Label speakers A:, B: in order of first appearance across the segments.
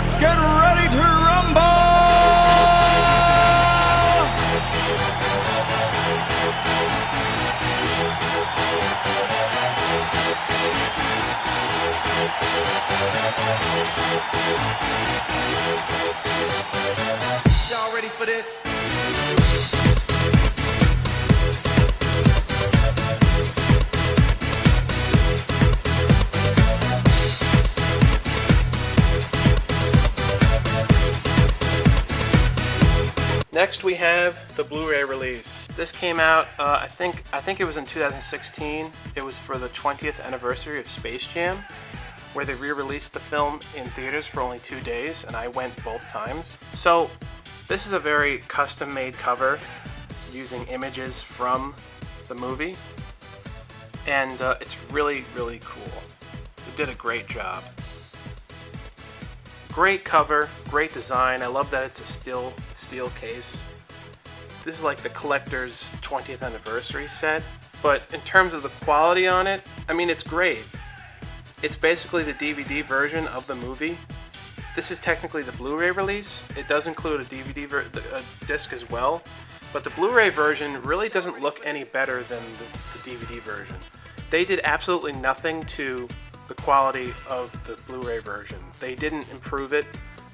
A: Let's get ready to rumble! Y'all ready for this?
B: Next we have the Blu-ray release. This came out, I think it was in 2016. It was for the 20th anniversary of Space Jam, where they re-released the film in theaters for only 2 days, and I went both times. So this is a very custom-made cover using images from the movie, and it's really, really cool. They did a great job. Great cover, great design. I love that it's a steel case. This is like the collector's 20th anniversary set, but in terms of the quality on it, I mean, it's great. It's basically the DVD version of the movie. This is technically the Blu-ray release. It does include a DVD disc as well, but the Blu-ray version really doesn't look any better than the DVD version. They did absolutely nothing to the quality of the Blu-ray version. They didn't improve it.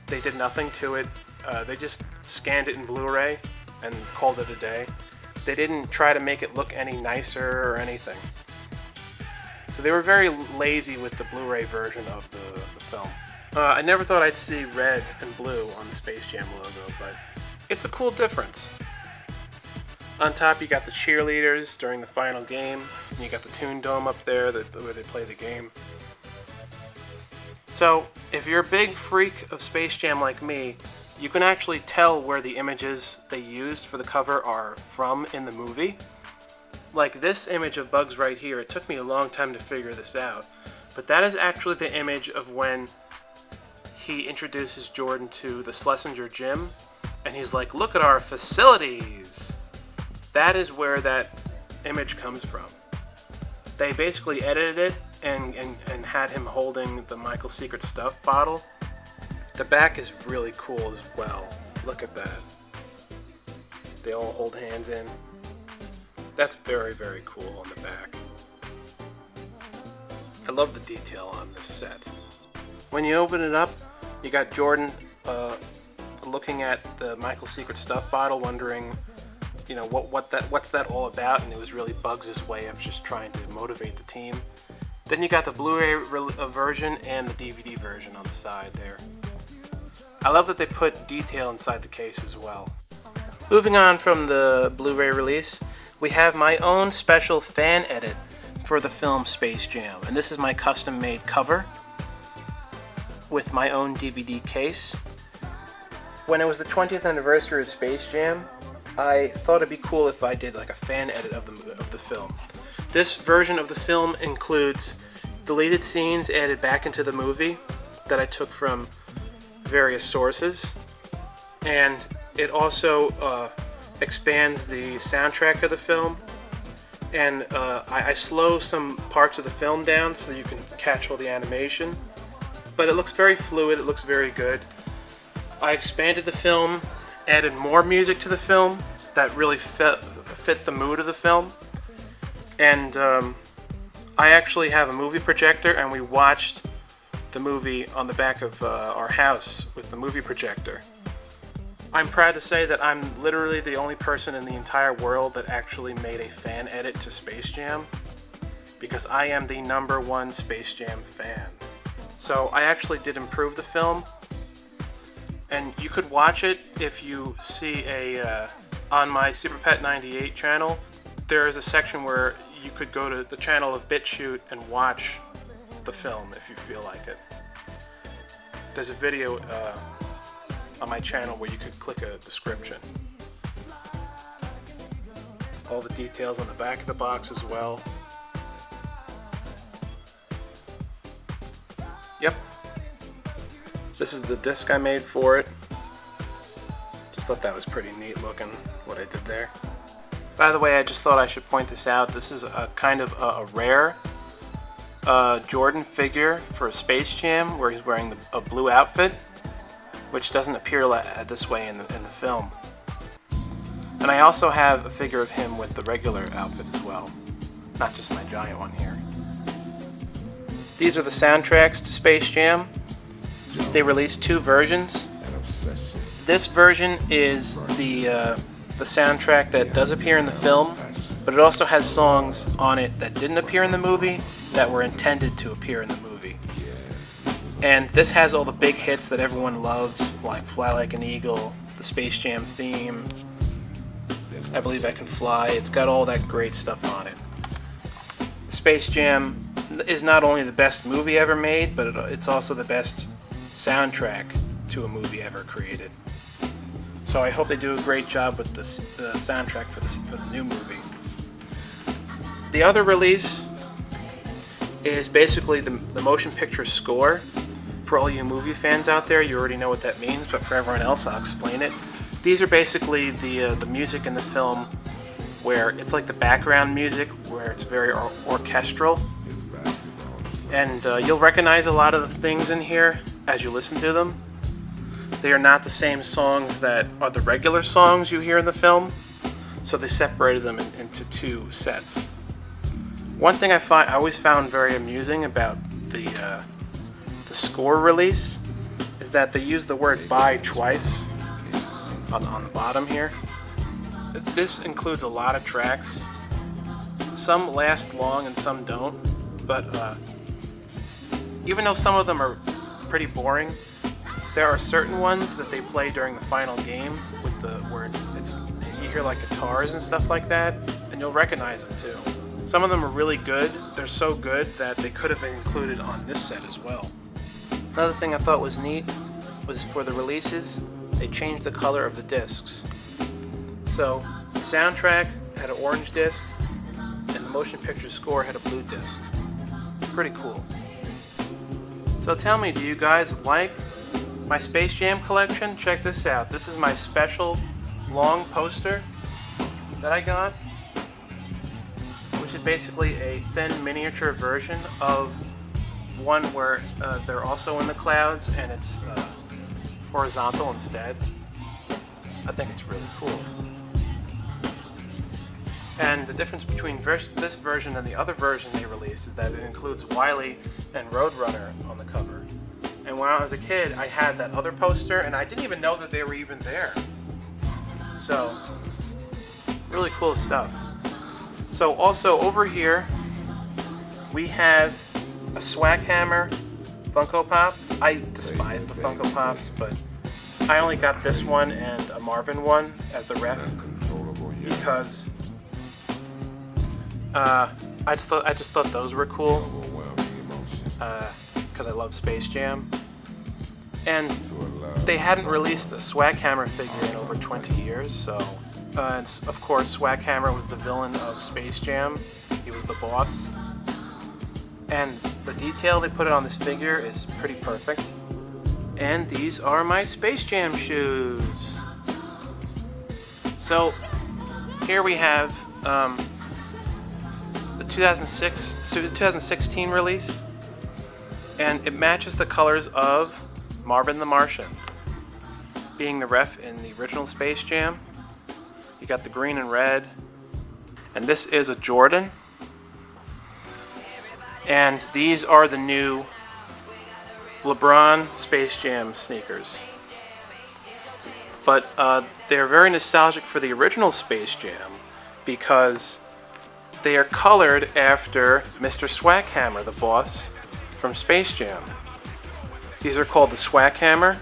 B: They did nothing to it. They just scanned it in Blu-ray and called it a day. They didn't try to make it look any nicer or anything. So they were very lazy with the Blu-ray version of the film. I never thought I'd see red and blue on the Space Jam logo, but it's a cool difference. On top you got the cheerleaders during the final game, and you got the Toon Dome up there where they play the game. So, if you're a big freak of Space Jam like me, you can actually tell where the images they used for the cover are from in the movie. Like this image of Bugs right here, it took me a long time to figure this out, but that is actually the image of when he introduces Jordan to the Schlesinger gym, and he's like, look at our facilities! That is where that image comes from. They basically edited it and had him holding the Michael Secret Stuff bottle. The back is really cool as well. Look at that. They all hold hands in. That's very, very cool on the back. I love the detail on this set. When you open it up, you got Jordan looking at the Michael Secret Stuff bottle, wondering, you know, what's that all about, and it was really Bugs' way of just trying to motivate the team. Then you got the Blu-ray version and the DVD version on the side there. I love that they put detail inside the case as well. Moving on from the Blu-ray release, we have my own special fan edit for the film Space Jam, and this is my custom-made cover with my own DVD case. When it was the 20th anniversary of Space Jam, I thought it'd be cool if I did like a fan edit of the film. This version of the film includes deleted scenes added back into the movie that I took from various sources, and it also expands the soundtrack of the film, and I slow some parts of the film down so you can catch all the animation, but it looks very fluid, it looks very good. I expanded the film, added more music to the film that really fit the mood of the film, and I actually have a movie projector, and we watched the movie on the back of our house with the movie projector. I'm proud to say that I'm literally the only person in the entire world that actually made a fan edit to Space Jam, because I am the #1 Space Jam fan. So I actually did improve the film, and you could watch it if you see on my Super Pet 98 channel. There is a section where you could go to the channel of BitChute and watch the film if you feel like it. There's a video on my channel where you could click a description. All the details on the back of the box as well. Yep. This is the disc I made for it. Just thought that was pretty neat looking, what I did there. By the way, I just thought I should point this out. This is a kind of a rare Jordan figure for Space Jam, where he's wearing a blue outfit. which doesn't appear this way in the film. And I also have a figure of him with the regular outfit as well, not just my giant one here. These are the soundtracks to Space Jam. They released 2 versions. This version is the soundtrack that does appear in the film, but it also has songs on it that didn't appear in the movie that were intended to appear in the movie. And this has all the big hits that everyone loves, like Fly Like an Eagle, the Space Jam theme, I Believe I Can Fly. It's got all that great stuff on it. Space Jam is not only the best movie ever made, but it's also the best soundtrack to a movie ever created. So I hope they do a great job with the soundtrack for the new movie. The other release is basically the motion picture score. For all you movie fans out there, you already know what that means, but for everyone else, I'll explain it. These are basically the music in the film where it's like the background music, where it's very orchestral. And you'll recognize a lot of the things in here as you listen to them. They are not the same songs that are the regular songs you hear in the film, so they separated them into 2 sets. One thing I always found very amusing about the score release is that they use the word "bye" twice on the bottom here. This includes a lot of tracks. Some last long and some don't, but even though some of them are pretty boring, there are certain ones that they play during the final game where you hear like guitars and stuff like that, and you'll recognize them too. Some of them are really good. They're so good that they could have been included on this set as well. Another thing I thought was neat was for the releases, they changed the color of the discs. So the soundtrack had an orange disc, and the motion picture score had a blue disc. Pretty cool. So tell me, do you guys like my Space Jam collection? Check this out. This is my special long poster that I got, which is basically a thin miniature version of one where they're also in the clouds and it's horizontal instead. I think it's really cool. And the difference between this version and the other version they released is that it includes Wile and Roadrunner on the cover. And when I was a kid, I had that other poster, and I didn't even know that they were even there. So, really cool stuff. So also over here, we have a Swag Hammer Funko Pop. I despise the Funko Pops, but I only got this one and a Marvin one as the ref because I just thought those were cool because I love Space Jam. And they hadn't released a Swag Hammer figure in over 20 years, so and of course Swag Hammer was the villain of Space Jam. He was the boss. And the detail they put on this figure is pretty perfect. And these are my Space Jam shoes. So here we have the 2016 release, and it matches the colors of Marvin the Martian, being the ref in the original Space Jam. You got the green and red, and this is a Jordan. And these are the new LeBron Space Jam sneakers. But they're very nostalgic for the original Space Jam because they are colored after Mr. Swag Hammer, the boss from Space Jam. These are called the Swag Hammer.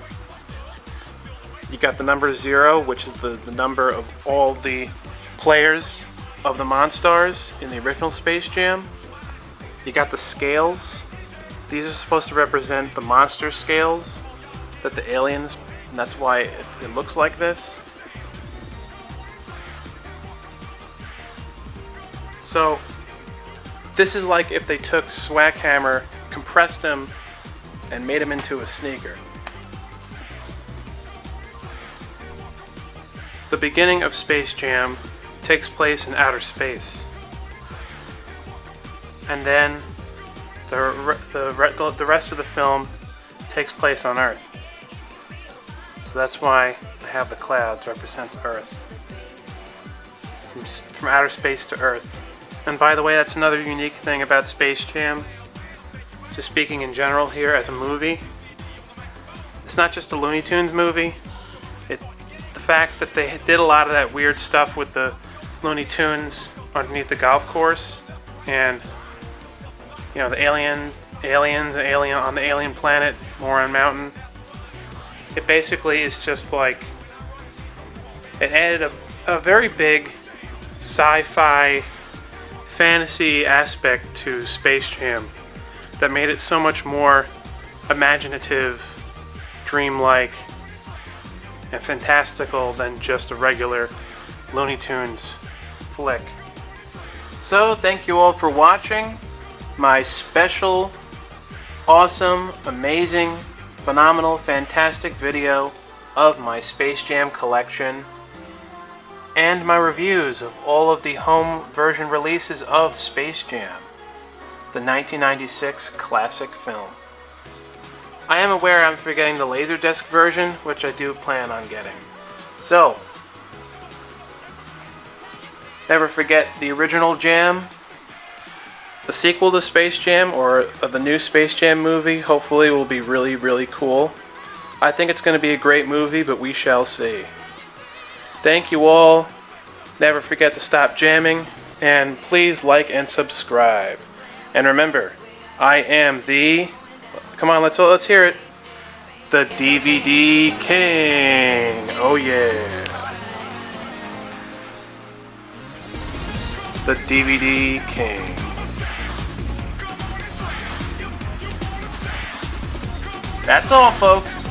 B: You got the number 0, which is the number of all the players of the Monstars in the original Space Jam. You got the scales. These are supposed to represent the monster scales that the aliens, and that's why it looks like this. So this is like if they took Swag Hammer, compressed him, and made him into a sneaker. The beginning of Space Jam takes place in outer space. And then the rest of the film takes place on Earth. So that's why I have the clouds represents Earth. From outer space to Earth. And by the way, that's another unique thing about Space Jam. Just speaking in general here as a movie. It's not just a Looney Tunes movie. The fact that they did a lot of that weird stuff with the Looney Tunes underneath the golf course, and you know, the aliens on the alien planet, Moron Mountain. It basically is just like, it added a very big sci-fi fantasy aspect to Space Jam that made it so much more imaginative, dreamlike, and fantastical than just a regular Looney Tunes flick. So, thank you all for watching my special, awesome, amazing, phenomenal, fantastic video of my Space Jam collection and my reviews of all of the home version releases of Space Jam, the 1996 classic film. I am aware I'm forgetting the Laserdisc version, which I do plan on getting. So, never forget the original Jam. The sequel to Space Jam, or the new Space Jam movie, hopefully will be really, really cool. I think it's going to be a great movie, but we shall see. Thank you all. Never forget to stop jamming, and please like and subscribe. And remember, I am the... Come on, let's hear it. The DVD King. Oh yeah. The DVD King. That's all, folks.